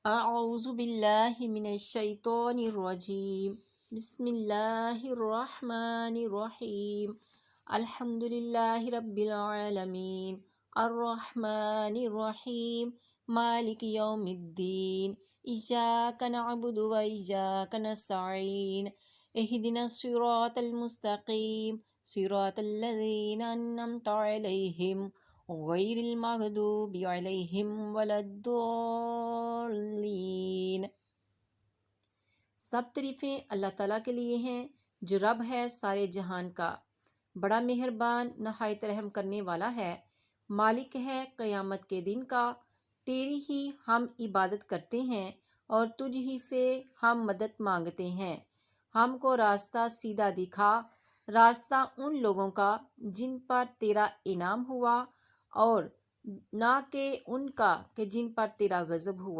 अऊज़ु बिल्लाहि मिनश्शैतानिर्रजीम बिस्मिल्लाहिर्रहमानिर्रहीम अल्हम्दुलिल्लाहि रब्बिल आलमीन अर्रहमानिर्रहीम मालिकि यौमिद्दीन इय्याका नअबुदु व इय्याका नस्तईन इहदिनस सिरातल मुस्तकीम सिरातल लज़ीना अन्अमता अलैहिम गैरिल मग़दूबि अलैहिम वलद्दोल्लीन। सब तारीफ़ें अल्लाह ताला के लिए हैं जो रब है सारे जहान का, बड़ा मेहरबान नहायत रहम करने वाला है, मालिक है क़यामत के दिन का। तेरी ही हम इबादत करते हैं और तुझ ही से हम मदद मांगते हैं। हमको रास्ता सीधा दिखा, रास्ता उन लोगों का जिन पर तेरा इनाम हुआ और ना के उनका कि जिन पर तेरा गज़ब हुआ।